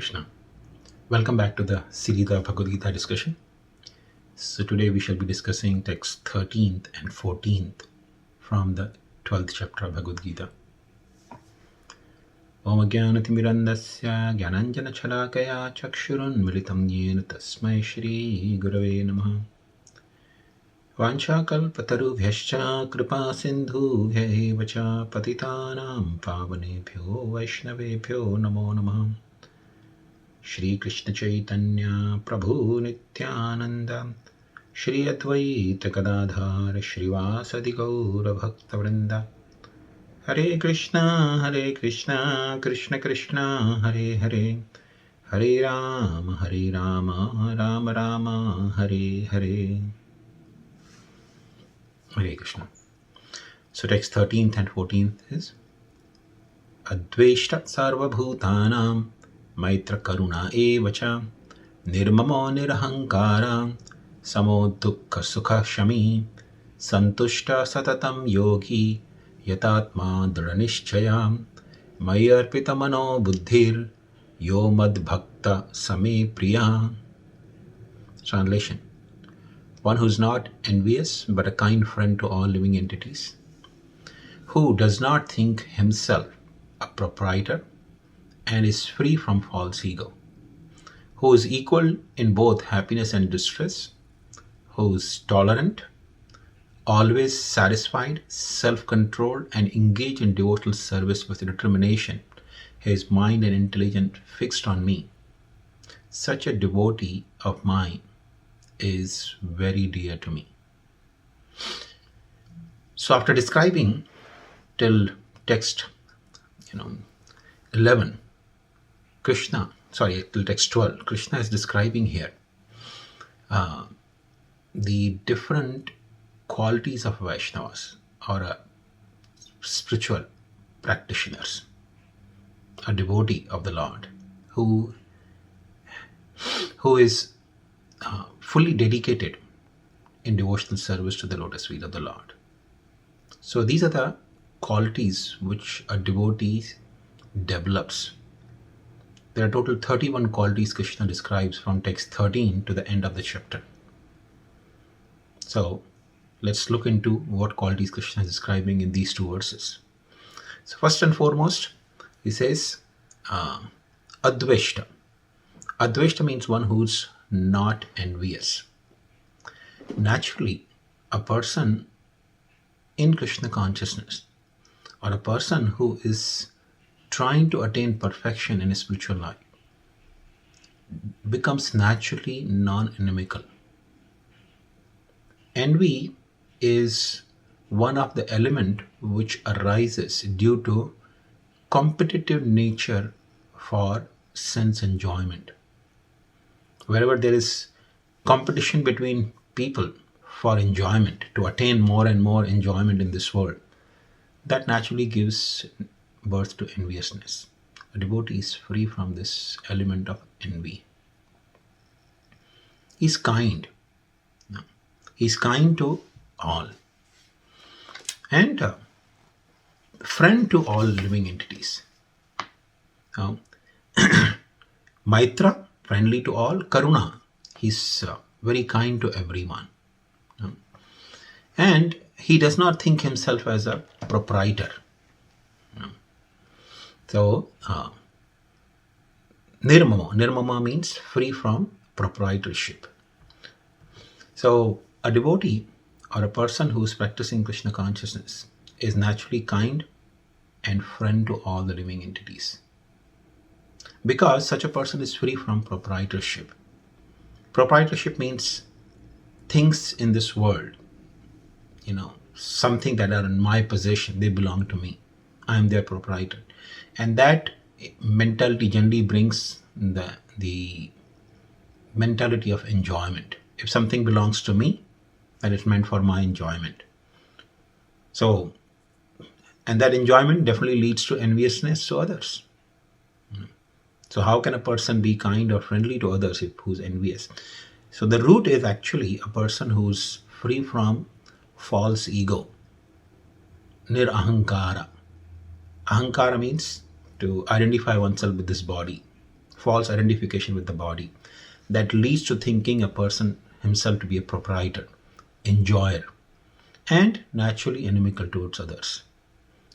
Krishna. Welcome back to the Sirita Bhagavad Gita discussion. So today we shall be discussing text 13th and 14th from the 12th chapter of Bhagavad Gita. Om Jnanatimirandasya Jnananjana Chakshurunmilitam Yena Tasmai Shri Gurave Namaha. Vanchakalpatarubhyascha Kripa Sindhubhya eva cha Patitanam Pavanebhyo Vaishnavebhyo Namo Namaha. Shri Krishna Chaitanya Prabhu Nityananda Shri Advaita Gadadhar Shrivasadi Gaura Bhakta Vrinda Hare Krishna Krishna Krishna Hare Hare Hare Rama Rama Rama Hare Hare. Hare Krishna. So text 13th and 14th is Adveshta Sarva Bhutanam Maitra Karuna Evacha Nirmamo Nirahankara Samo Dukkha Sukha Shami Santushta Satatam Yogi Yatatma Dhranishchayam Mayarpita Mano Buddhir Yo Mad Bhakta Same Priya. Translation: one who is not envious but a kind friend to all living entities, who does not think himself a proprietor and is free from false ego, who is equal in both happiness and distress, who is tolerant, always satisfied, self-controlled, and engaged in devotional service with determination, his mind and intelligence fixed on me. Such a devotee of mine is very dear to me. So after describing till text 11, till text 12, Krishna is describing here the different qualities of Vaishnavas or spiritual practitioners, a devotee of the Lord who is fully dedicated in devotional service to the lotus feet of the Lord. So these are the qualities which a devotee develops. There are total 31 qualities Krishna describes from text 13 to the end of the chapter. So let's look into what qualities Krishna is describing in these two verses. So first and foremost, he says Adveshta. Adveshta means one who's not envious. Naturally, a person in Krishna consciousness or a person who is trying to attain perfection in his spiritual life becomes naturally non-inimical. Envy is one of the element which arises due to competitive nature for sense enjoyment. Wherever there is competition between people for enjoyment, to attain more and more enjoyment in this world, that naturally gives birth to enviousness. A devotee is free from this element of envy. He's kind. He's kind to all. And friend to all living entities. Maitra, friendly to all. Karuna, he's very kind to everyone. And he does not think himself as a proprietor. So, Nirmama. Nirmama means free from proprietorship. So, a devotee or a person who is practicing Krishna consciousness is naturally kind and friend to all the living entities. Because such a person is free from proprietorship. Proprietorship means things in this world, something that are in my possession, they belong to me. I am their proprietor. And that mentality generally brings the mentality of enjoyment. If something belongs to me, then it's meant for my enjoyment. So, and that enjoyment definitely leads to enviousness to others. So how can a person be kind or friendly to others who's envious? So the root is actually a person who's free from false ego. Nirahankara. Ahankara means to identify oneself with this body. false identification with the body that leads to thinking a person himself to be a proprietor, enjoyer, and naturally inimical towards others.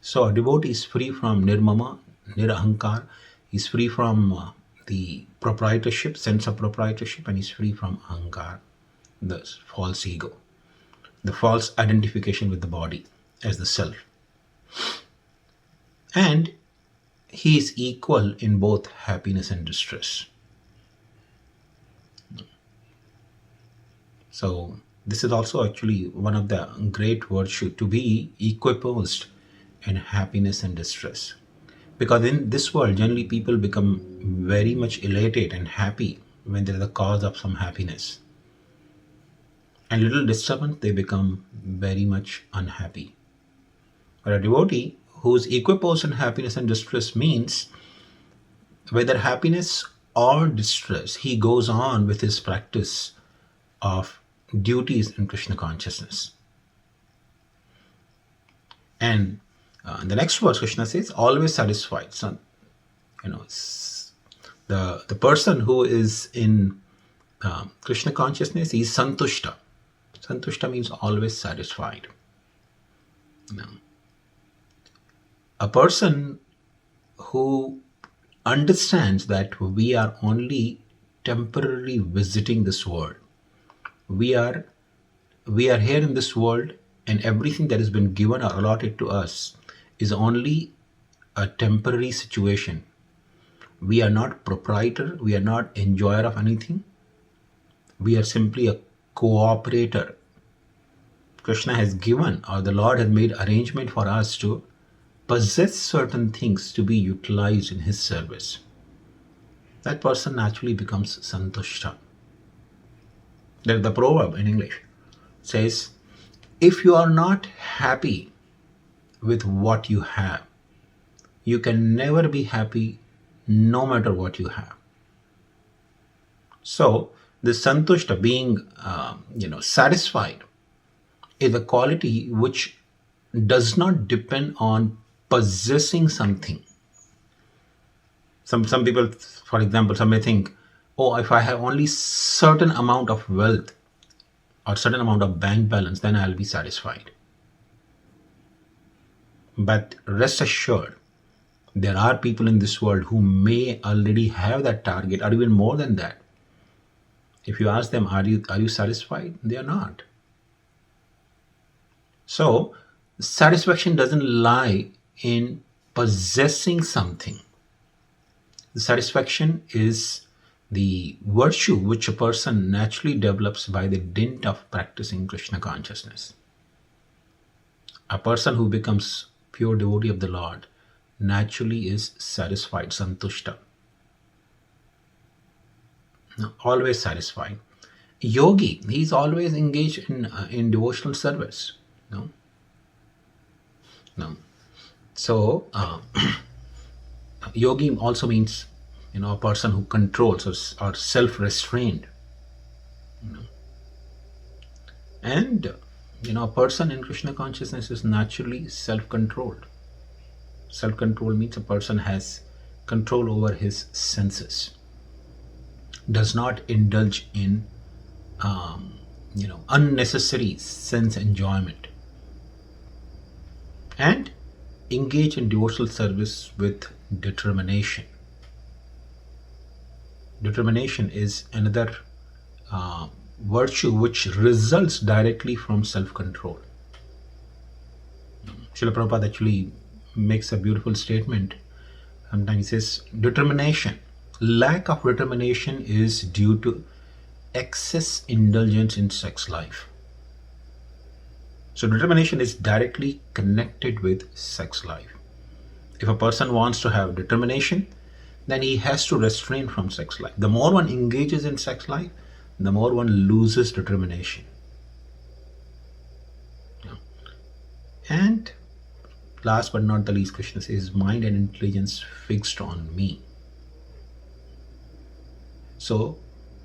So a devotee is free from nirmama, nirahankar, he's free from the proprietorship, sense of proprietorship, and he's free from ahankar, the false ego, the false identification with the body as the self. And he is equal in both happiness and distress. So this is also actually one of the great virtue, to be equiposed in happiness and distress. Because in this world, generally people become very much elated and happy when they're the cause of some happiness. And little disturbance, they become very much unhappy. But a devotee whose equiposed in happiness and distress means whether happiness or distress, he goes on with his practice of duties in Krishna consciousness. And in the next verse, Krishna says, always satisfied. So, the person who is in Krishna consciousness is santushta. Santushta means always satisfied. A person who understands that we are only temporarily visiting this world. We are here in this world, and everything that has been given or allotted to us is only a temporary situation. We are not proprietor, we are not enjoyer of anything. We are simply a cooperator. Krishna has given, or the Lord has made arrangement for us to possess certain things to be utilized in his service. That person naturally becomes santushta. The proverb in English says, if you are not happy with what you have, you can never be happy no matter what you have. So the santushta, being satisfied, is a quality which does not depend on possessing something. Some people, for example, some may think, oh, if I have only certain amount of wealth or certain amount of bank balance, then I'll be satisfied. But rest assured, there are people in this world who may already have that target or even more than that. If you ask them, are you satisfied? They are not. So satisfaction doesn't lie in possessing something. The satisfaction is the virtue which a person naturally develops by the dint of practicing Krishna consciousness. A person who becomes pure devotee of the Lord naturally is satisfied, santushta. Always satisfied. Yogi, he's always engaged in devotional service. No. So yogi also means a person who controls or self-restrained. And a person in Krishna consciousness is naturally self-controlled. Self-control means a person has control over his senses, does not indulge in unnecessary sense enjoyment, and engage in devotional service with determination. Determination is another virtue which results directly from self-control. Srila Prabhupada actually makes a beautiful statement. Sometimes he says, determination, lack of determination is due to excess indulgence in sex life. So determination is directly connected with sex life. If a person wants to have determination, then he has to restrain from sex life. The more one engages in sex life, the more one loses determination. And last but not the least, Krishna says, mind and intelligence fixed on me. So,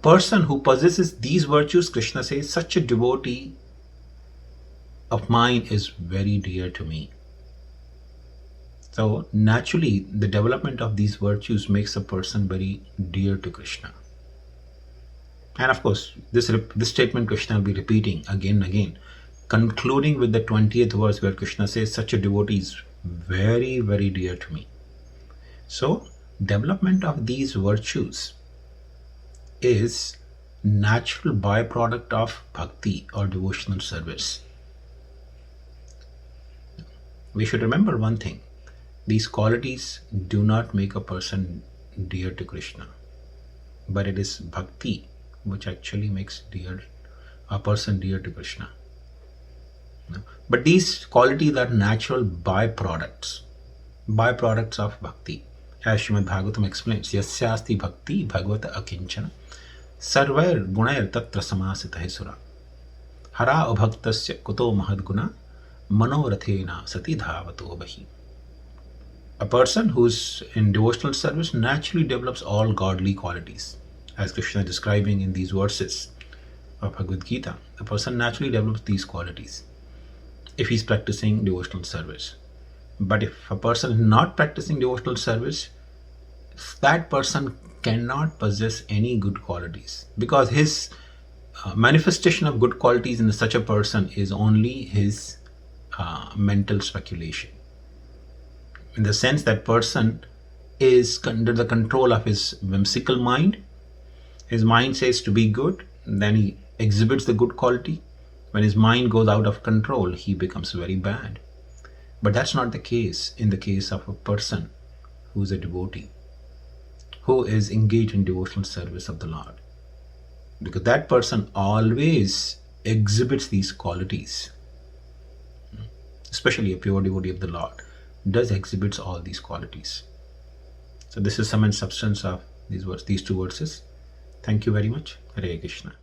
person who possesses these virtues, Krishna says, such a devotee of mine is very dear to me. So naturally, the development of these virtues makes a person very dear to Krishna. And of course, this statement Krishna will be repeating again and again, concluding with the 20th verse where Krishna says, such a devotee is very, very dear to me. So, development of these virtues is natural byproduct of bhakti or devotional service. We should remember one thing. These qualities do not make a person dear to Krishna, but it is bhakti which actually makes a person dear to Krishna. But these qualities are natural byproducts of bhakti. As Srimad Bhagavatam explains, yasyasti bhakti bhagavata akinchana sarvair gunair tatra samasita sura hara abhaktasya kuto mahadguna manorathena sati dhavato bahi. A person who's in devotional service naturally develops all godly qualities, as Krishna is describing in these verses of Bhagavad Gita. A person naturally develops these qualities if he's practicing devotional service. But if a person is not practicing devotional service, that person cannot possess any good qualities, because his manifestation of good qualities in such a person is only his mental speculation. In the sense that person is under the control of his whimsical mind. His mind says to be good, then he exhibits the good quality. When his mind goes out of control, he becomes very bad. But that's not the case in the case of a person who is a devotee, who is engaged in devotional service of the Lord. Because that person always exhibits these qualities. Especially a pure devotee of the Lord does exhibits all these qualities. So this is sum and substance of these two verses. Thank you very much. Hare Krishna.